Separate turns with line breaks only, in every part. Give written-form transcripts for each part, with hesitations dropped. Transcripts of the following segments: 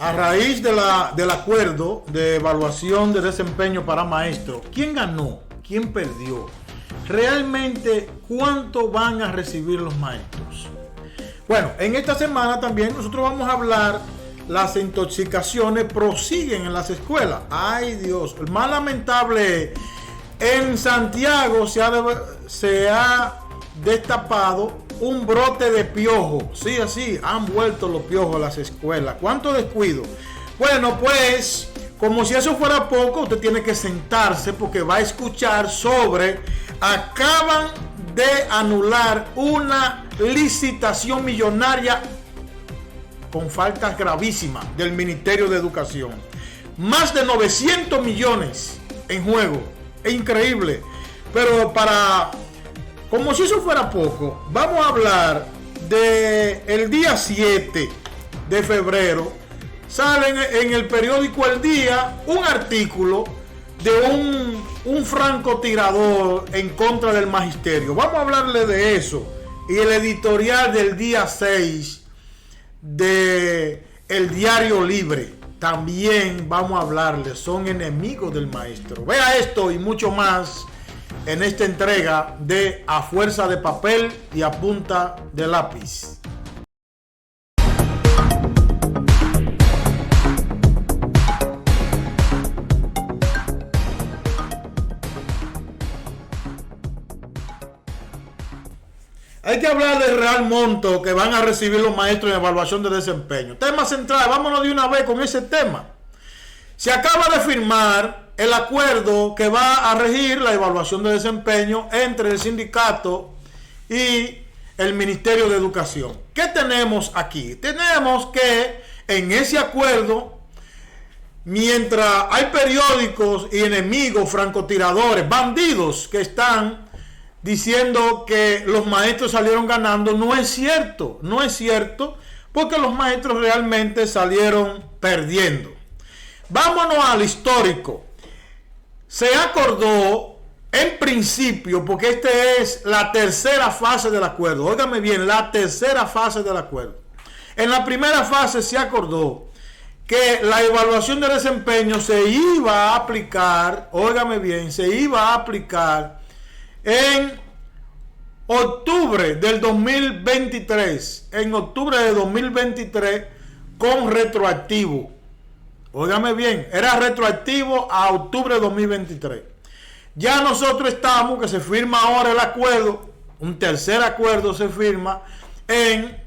A raíz del acuerdo de evaluación de desempeño para maestros, ¿quién ganó? ¿Quién perdió? Realmente, ¿cuánto van a recibir los maestros? Bueno, en esta semana también nosotros vamos a hablar. Las intoxicaciones prosiguen en las escuelas. Ay Dios, el más lamentable, en Santiago se ha destapado un brote de piojo. Sí, así han vuelto los piojos a las escuelas. ¿Cuánto descuido? Bueno, pues, como si eso fuera poco, usted tiene que sentarse porque va a escuchar acaban de anular una licitación millonaria con faltas gravísimas del Ministerio de Educación. Más de 900 millones en juego. Es increíble. Pero como si eso fuera poco, vamos a hablar de el día 7 de febrero. Sale en el periódico El Día un artículo de un francotirador en contra del magisterio. Vamos a hablarle de eso. Y el editorial del día 6 de El Diario Libre. También vamos a hablarle. Son enemigos del maestro. Vea esto y mucho más en esta entrega de A Fuerza de Papel y a Punta de Lápiz. Hay que hablar del real monto que van a recibir los maestros en evaluación de desempeño. Tema central, vámonos de una vez con ese tema. Se acaba de firmar el acuerdo que va a regir la evaluación de desempeño entre el sindicato y el Ministerio de Educación. ¿Qué tenemos aquí? Tenemos que en ese acuerdo, mientras hay periódicos y enemigos, francotiradores, bandidos que están diciendo que los maestros salieron ganando, no es cierto, porque los maestros realmente salieron perdiendo. Vámonos al histórico. Se acordó en principio, porque esta es la tercera fase del acuerdo, óigame bien, la tercera fase del acuerdo. En la primera fase se acordó que la evaluación de desempeño se iba a aplicar, óigame bien, se iba a aplicar en octubre del 2023, con retroactivo. Óigame bien, era retroactivo a octubre de 2023. Ya nosotros estamos, que se firma ahora el acuerdo, un tercer acuerdo se firma en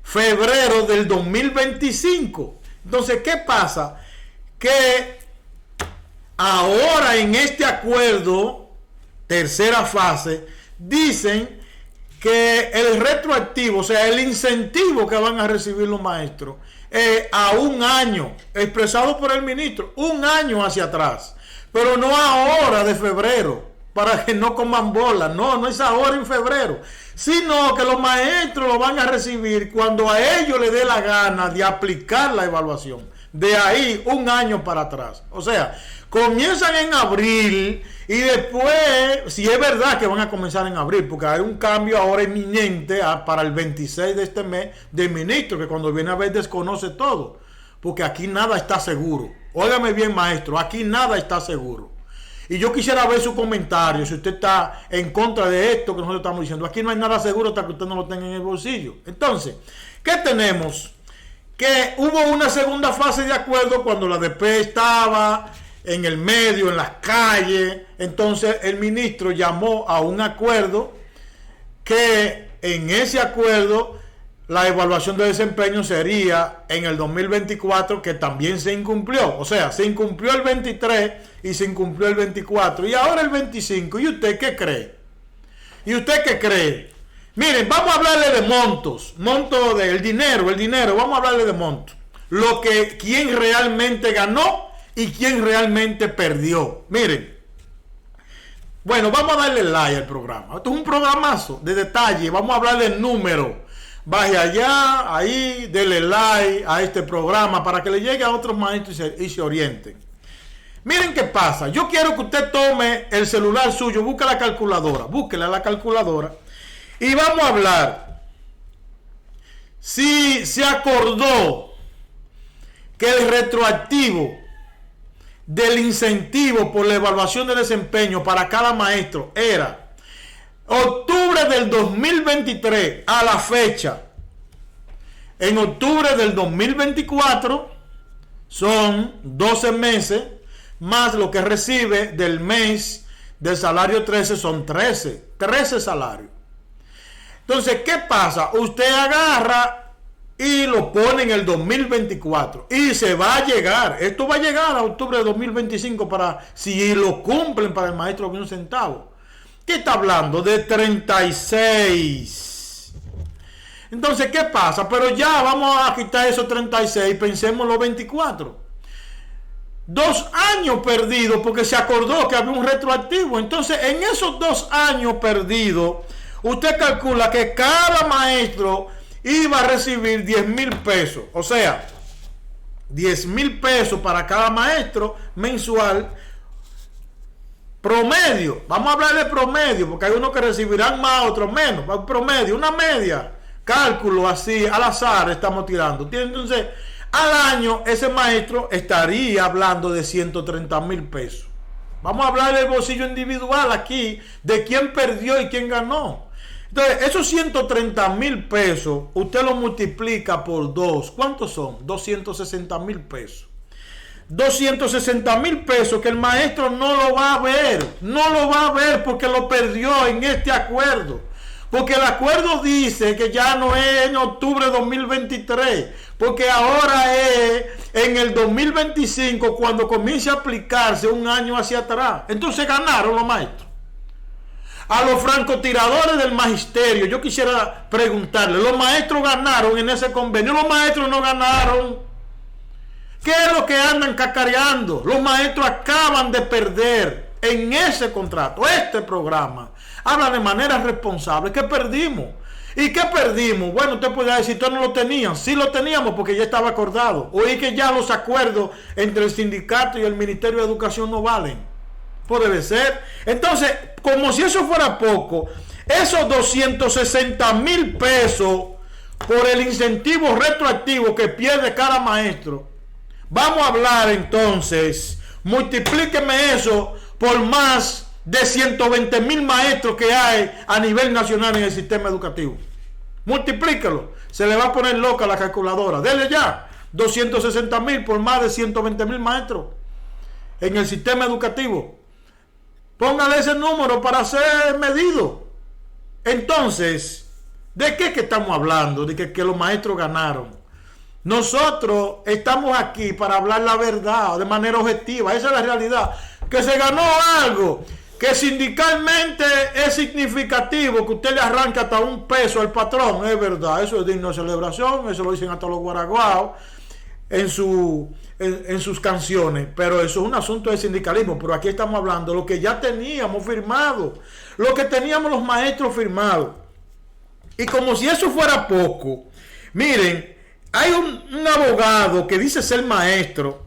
febrero del 2025. Entonces, ¿qué pasa? Que ahora en este acuerdo, tercera fase, dicen que el retroactivo, o sea, el incentivo que van a recibir los maestros, a un año, expresado por el ministro, un año hacia atrás, pero no ahora de febrero, para que no coman bola, no es ahora en febrero, sino que los maestros lo van a recibir cuando a ellos les dé la gana de aplicar la evaluación, de ahí un año para atrás. O sea, comienzan en abril y después, si es verdad que van a comenzar en abril, porque hay un cambio ahora inminente para el 26 de este mes del ministro, que cuando viene a ver desconoce todo, porque aquí nada está seguro. Óigame bien, maestro, aquí nada está seguro. Y yo quisiera ver su comentario, si usted está en contra de esto que nosotros estamos diciendo. Aquí no hay nada seguro hasta que usted no lo tenga en el bolsillo. Entonces, ¿qué tenemos? Que hubo una segunda fase de acuerdo cuando la DP estaba en el medio, en las calles. Entonces el ministro llamó a un acuerdo que en ese acuerdo la evaluación de desempeño sería en el 2024, que también se incumplió. O sea, se incumplió el 23 y se incumplió el 24 y ahora el 25. ¿Y usted qué cree? Miren, vamos a hablarle de montos del dinero, vamos a hablarle de montos. Quién realmente ganó y quién realmente perdió. Miren, bueno, vamos a darle like al programa. Esto es un programazo de detalle. Vamos a hablar de números. Baje allá, ahí, dele like a este programa para que le llegue a otros maestros y se orienten. Miren qué pasa. Yo quiero que usted tome el celular suyo, búsquela la calculadora y vamos a hablar si se acordó que el retroactivo del incentivo por la evaluación de desempeño para cada maestro era octubre del 2023 a la fecha. En octubre del 2024 son 12 meses más lo que recibe del mes del salario 13, son 13 salarios. Entonces, ¿qué pasa? Usted agarra y lo pone en el 2024 y se va a llegar, esto va a llegar a octubre de 2025 para, si lo cumplen, para el maestro de un centavo. ¿Qué está hablando? De 36. Entonces, ¿qué pasa? Pero ya vamos a quitar esos 36, pensemos en los 24. 2 años perdidos porque se acordó que había un retroactivo. Entonces, en esos 2 años perdidos, usted calcula que cada maestro iba a recibir 10,000 pesos. O sea, 10,000 pesos para cada maestro mensual. Promedio, vamos a hablar de promedio, porque hay unos que recibirán más, otros menos. Promedio, una media. Cálculo así, al azar estamos tirando. Entonces, al año ese maestro estaría hablando de 130,000 pesos. Vamos a hablar del bolsillo individual aquí, de quién perdió y quién ganó. Entonces, esos 130,000 pesos, usted lo multiplica por 2. ¿Cuántos son? 260,000 pesos. 260,000 pesos que el maestro no lo va a ver. No lo va a ver porque lo perdió en este acuerdo. Porque el acuerdo dice que ya no es en octubre de 2023. Porque ahora es en el 2025 cuando comience a aplicarse un año hacia atrás. Entonces ganaron los maestros. A los francotiradores del magisterio, yo quisiera preguntarle, ¿los maestros ganaron en ese convenio? Los maestros no ganaron. ¿Qué es lo que andan cacareando? Los maestros acaban de perder en ese contrato. Este programa habla de manera responsable. ¿Qué perdimos? ¿Y qué perdimos? Bueno, usted puede decir, ¿ustedes no lo tenían? Sí lo teníamos porque ya estaba acordado. Oí que ya los acuerdos entre el sindicato y el Ministerio de Educación no valen. Pues debe ser. Entonces, como si eso fuera poco, esos 260,000 pesos por el incentivo retroactivo que pierde cada maestro, vamos a hablar entonces, multiplíqueme eso por más de 120,000 maestros que hay a nivel nacional en el sistema educativo. Multiplíquelo. Se le va a poner loca la calculadora. Dele ya 260,000 por más de 120,000 maestros en el sistema educativo. Póngale ese número para ser medido. Entonces, ¿de qué que estamos hablando? De que los maestros ganaron. Nosotros estamos aquí para hablar la verdad de manera objetiva. Esa es la realidad. Que se ganó algo que sindicalmente es significativo, que usted le arranca hasta un peso al patrón. Es verdad, eso es digno de celebración. Eso lo dicen hasta los guaraguaos en sus canciones, pero eso es un asunto de sindicalismo. Pero aquí estamos hablando de lo que ya teníamos firmado, lo que teníamos los maestros firmados. Y como si eso fuera poco, miren, hay un abogado que dice ser maestro,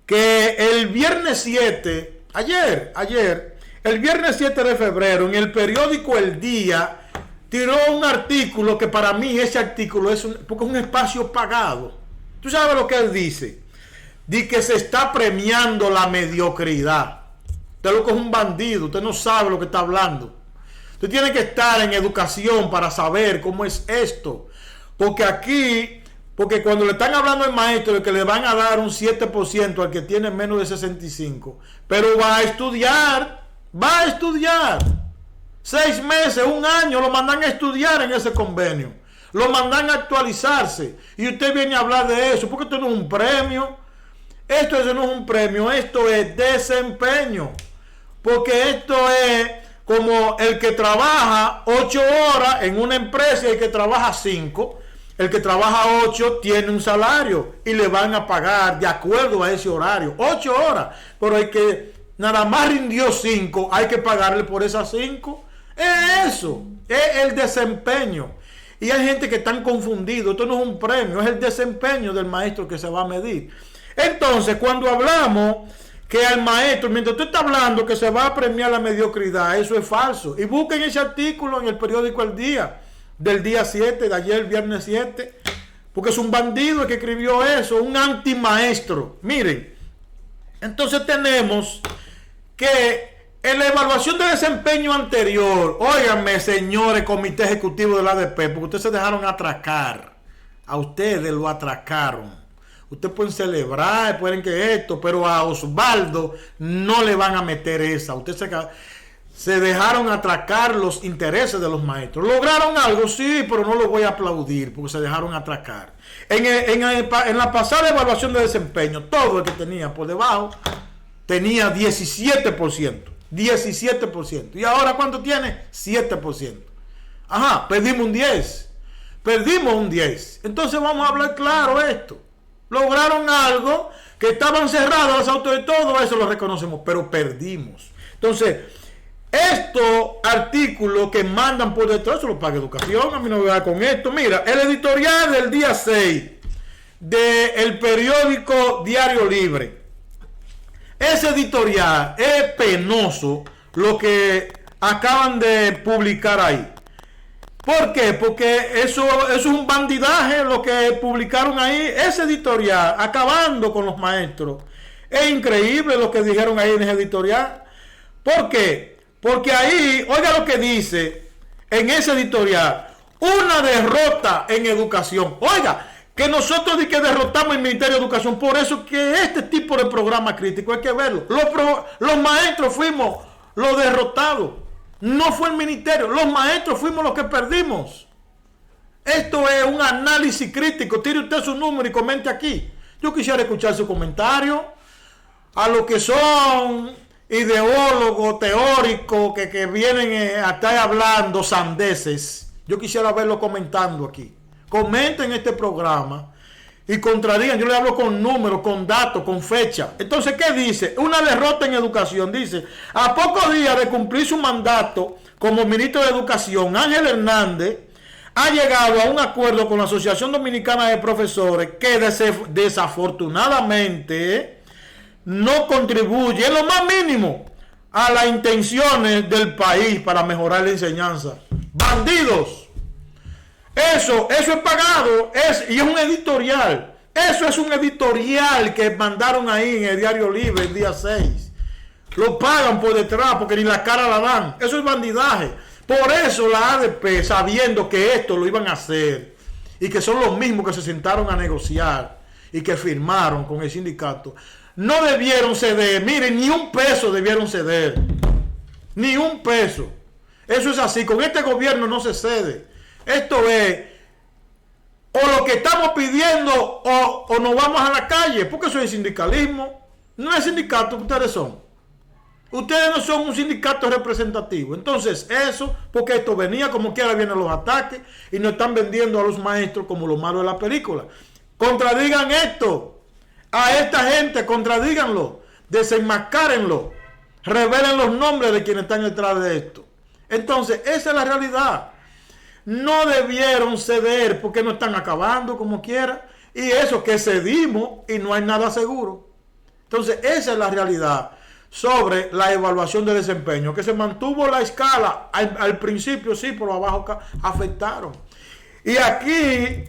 que el viernes 7, el viernes 7 de febrero, en el periódico El Día, tiró un artículo que para mí ese artículo porque es un espacio pagado. ¿Tú sabes lo que él dice? Dice que se está premiando la mediocridad. Usted lo que es un bandido, usted no sabe lo que está hablando. Usted tiene que estar en educación para saber cómo es esto. Porque cuando le están hablando al maestro de que le van a dar un 7% al que tiene menos de 65, pero va a estudiar 6 meses, un año, lo mandan a estudiar en ese convenio. Lo mandan a actualizarse. Y usted viene a hablar de eso, porque esto no es un premio. Esto no es un premio, esto es desempeño. Porque esto es como el que trabaja 8 horas en una empresa y el que trabaja 5. El que trabaja 8 tiene un salario y le van a pagar de acuerdo a ese horario. 8 horas. Pero el que nada más rindió 5, hay que pagarle por esas 5. Es eso, es el desempeño. Y hay gente que están confundidos. Esto no es un premio, es el desempeño del maestro que se va a medir. Entonces, cuando hablamos que al maestro, mientras usted está hablando que se va a premiar la mediocridad, eso es falso. Y busquen ese artículo en el periódico El Día, del día 7, de ayer, viernes 7, porque es un bandido el que escribió eso, un antimaestro. Miren, entonces tenemos que en la evaluación de desempeño anterior, óiganme, señores, comité ejecutivo del ADP, porque ustedes se dejaron atracar. A ustedes lo atracaron. Ustedes pueden celebrar, pueden que esto, pero a Osvaldo no le van a meter esa. Ustedes se dejaron atracar los intereses de los maestros. ¿Lograron algo? Sí, pero no lo voy a aplaudir porque se dejaron atracar. En la pasada evaluación de desempeño, todo el que tenía por debajo tenía 17%. 17%. ¿Y ahora cuánto tiene? 7%. Ajá, perdimos un 10%. Perdimos un 10%. Entonces vamos a hablar claro esto. Lograron algo que estaban cerradas las autoridades, todo eso lo reconocemos, pero perdimos. Entonces, estos artículos que mandan por detrás, eso lo paga Educación, a mí no me va con esto. Mira, el editorial del día 6 del periódico Diario Libre. Ese editorial es penoso lo que acaban de publicar ahí. ¿Por qué? Porque eso es un bandidaje lo que publicaron ahí, ese editorial, acabando con los maestros. Es increíble lo que dijeron ahí en ese editorial. ¿Por qué? Porque ahí, oiga lo que dice en ese editorial, una derrota en educación. Oiga, que nosotros que derrotamos el Ministerio de Educación, por eso que este tipo de programa crítico hay que verlo. Los maestros fuimos los derrotados. No fue el ministerio, los maestros fuimos los que perdimos. Esto es un análisis crítico. Tire usted su número y comente aquí. Yo quisiera escuchar su comentario. A los que son ideólogos, teóricos, que vienen a estar hablando sandeces, yo quisiera verlo comentando aquí. Comenten este programa y contradigan. Yo le hablo con números, con datos, con fecha. Entonces, ¿qué dice? Una derrota en educación. Dice, a pocos días de cumplir su mandato como ministro de Educación, Ángel Hernández ha llegado a un acuerdo con la Asociación Dominicana de Profesores que desafortunadamente no contribuye en lo más mínimo a las intenciones del país para mejorar la enseñanza. ¡Bandidos! Eso es pagado, y es un editorial. Eso es un editorial que mandaron ahí en el Diario Libre el día 6. Lo pagan por detrás porque ni la cara la dan. Eso es bandidaje. Por eso la ADP, sabiendo que esto lo iban a hacer y que son los mismos que se sentaron a negociar y que firmaron con el sindicato, no debieron ceder. Miren, ni un peso debieron ceder. Ni un peso. Eso es así. Con este gobierno no se cede. Esto es, o lo que estamos pidiendo, o nos vamos a la calle, porque eso es sindicalismo. No es sindicato que ustedes son. Ustedes no son un sindicato representativo. Entonces, eso, porque esto venía como quiera, vienen los ataques, y nos están vendiendo a los maestros como lo malo de la película. Contradigan esto, a esta gente, contradíganlo, desenmascárenlo, revelen los nombres de quienes están detrás de esto. Entonces, esa es la realidad. No debieron ceder porque no están acabando como quiera. Y eso que cedimos y no hay nada seguro. Entonces esa es la realidad sobre la evaluación de desempeño. Que se mantuvo la escala al principio sí, pero abajo afectaron. Y aquí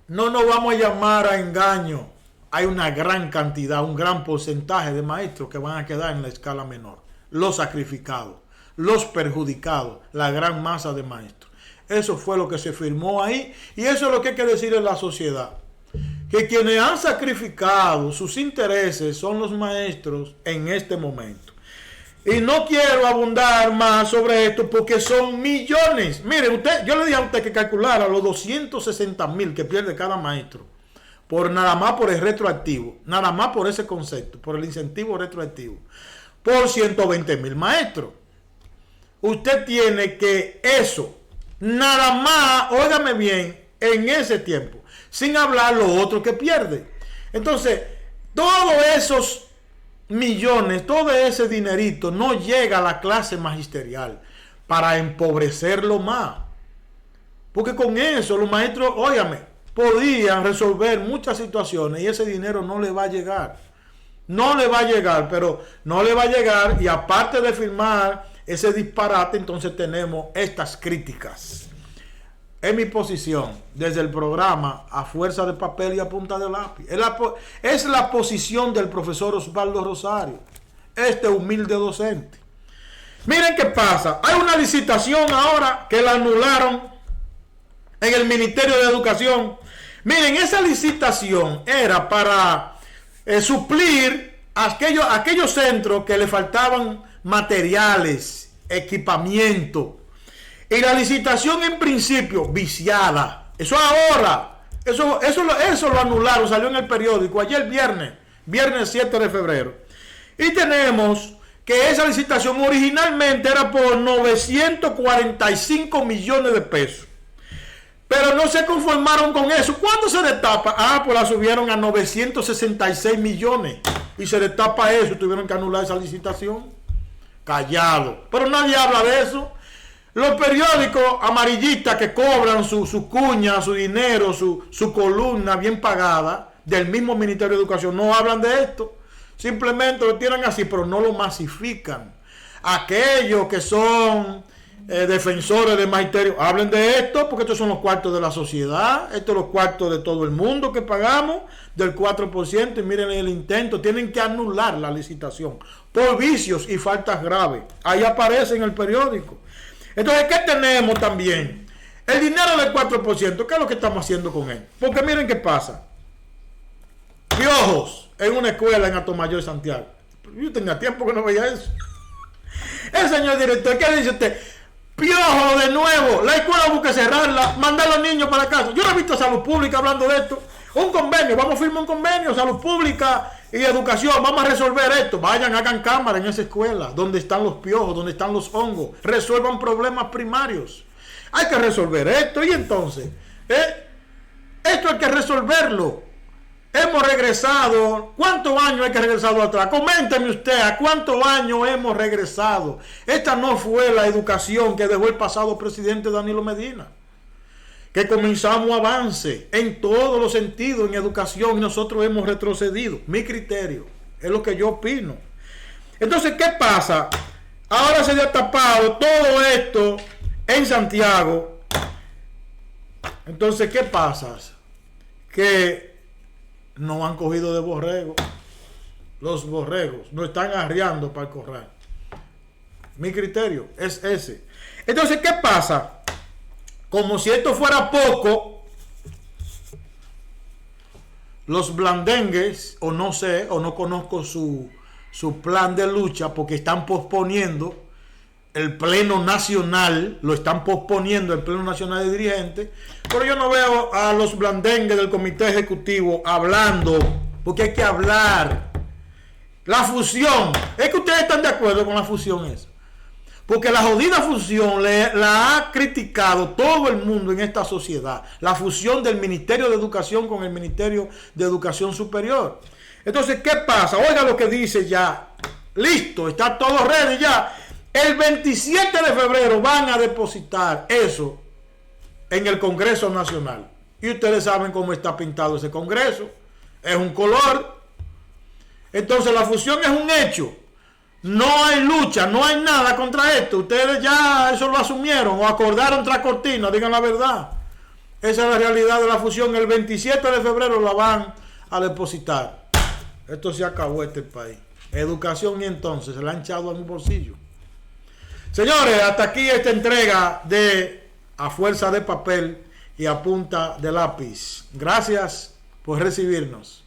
no nos vamos a llamar a engaño. Hay una gran cantidad, un gran porcentaje de maestros que van a quedar en la escala menor. Los sacrificados, los perjudicados, la gran masa de maestros. Eso fue lo que se firmó ahí y eso es lo que hay que decir en la sociedad. Que quienes han sacrificado sus intereses son los maestros en este momento. Y no quiero abundar más sobre esto porque son millones. Mire, yo le dije a usted que calculara los 260,000 que pierde cada maestro. Nada más por el retroactivo. Nada más por ese concepto, por el incentivo retroactivo. Por 120,000 maestros. Usted tiene que eso... Nada más, óigame bien, en ese tiempo, sin hablar lo otro que pierde. Entonces, todos esos millones, todo ese dinerito no llega a la clase magisterial para empobrecerlo más. Porque con eso los maestros, óigame, podían resolver muchas situaciones y ese dinero no le va a llegar. No le va a llegar, pero no le va a llegar y aparte de firmar ese disparate, entonces tenemos estas críticas. es mi posición desde el programa A Fuerza de Papel y a Punta de Lápiz. Es la posición del profesor Osvaldo Rosario, este humilde docente. Miren qué pasa. Hay una licitación ahora que la anularon en el Ministerio de Educación. Miren, esa licitación era para suplir aquellos centros que le faltaban materiales, equipamiento. Y la licitación en principio viciada. Eso ahora, eso lo anularon, salió en el periódico ayer viernes 7 de febrero. Y tenemos que esa licitación originalmente era por 945 millones de pesos. Pero no se conformaron con eso. ¿Cuándo se destapa? Pues la subieron a 966 millones. Y se destapa eso, tuvieron que anular esa licitación. Callado. Pero nadie habla de eso. Los periódicos amarillistas que cobran su cuña, su dinero, su columna bien pagada del mismo Ministerio de Educación no hablan de esto. Simplemente lo tiran así, pero no lo masifican. Aquellos que son defensores del magisterio, hablen de esto, porque estos son los cuartos de la sociedad, estos son los cuartos de todo el mundo que pagamos, del 4%, y miren el intento, tienen que anular la licitación por vicios y faltas graves. Ahí aparece en el periódico. Entonces, ¿qué tenemos también? El dinero del 4%, ¿qué es lo que estamos haciendo con él? Porque miren qué pasa. Piojos en una escuela en Atomayor, Santiago. Yo tenía tiempo que no veía eso. El señor director, ¿qué dice usted? Piojo de nuevo, la escuela busca cerrarla, mandar a los niños para casa. Yo no he visto Salud Pública hablando de esto. Un convenio, vamos a firmar un convenio, Salud Pública y Educación, vamos a resolver esto. Vayan, hagan cámara en esa escuela, donde están los piojos, donde están los hongos. Resuelvan problemas primarios. Hay que resolver esto. Y entonces, esto hay que resolverlo. Hemos regresado. ¿Cuántos años hay que regresado atrás? Coménteme usted, ¿a cuántos años hemos regresado? Esta no fue la educación que dejó el pasado presidente Danilo Medina. Que comenzamos avance en todos los sentidos en educación y nosotros hemos retrocedido. Mi criterio, es lo que yo opino. Entonces, ¿qué pasa? Ahora se ha tapado todo esto en Santiago. Entonces, ¿qué pasa? Que no han cogido de borrego. Los borregos no están arriando para el corral. Mi criterio es ese. Entonces, ¿qué pasa? Como si esto fuera poco, los blandengues, o no sé, o no conozco su plan de lucha, porque están posponiendo el pleno nacional, lo están posponiendo el pleno nacional de dirigentes, pero yo no veo a los blandengues del comité ejecutivo hablando, porque hay que hablar. La fusión, es que ustedes están de acuerdo con la fusión esa. Porque la jodida fusión la ha criticado todo el mundo en esta sociedad. La fusión del Ministerio de Educación con el Ministerio de Educación Superior. Entonces, ¿qué pasa? Oiga lo que dice ya. Listo, está todo ready ya. El 27 de febrero van a depositar eso en el Congreso Nacional. Y ustedes saben cómo está pintado ese Congreso. Es un color. Entonces, la fusión es un hecho. No hay lucha, no hay nada contra esto. Ustedes ya eso lo asumieron o acordaron tras cortina, digan la verdad. Esa es la realidad de la fusión. El 27 de febrero la van a depositar. Esto se acabó este país. Educación y entonces se la han echado en un bolsillo. Señores, hasta aquí esta entrega de A Fuerza de Papel y a Punta de Lápiz. Gracias por recibirnos.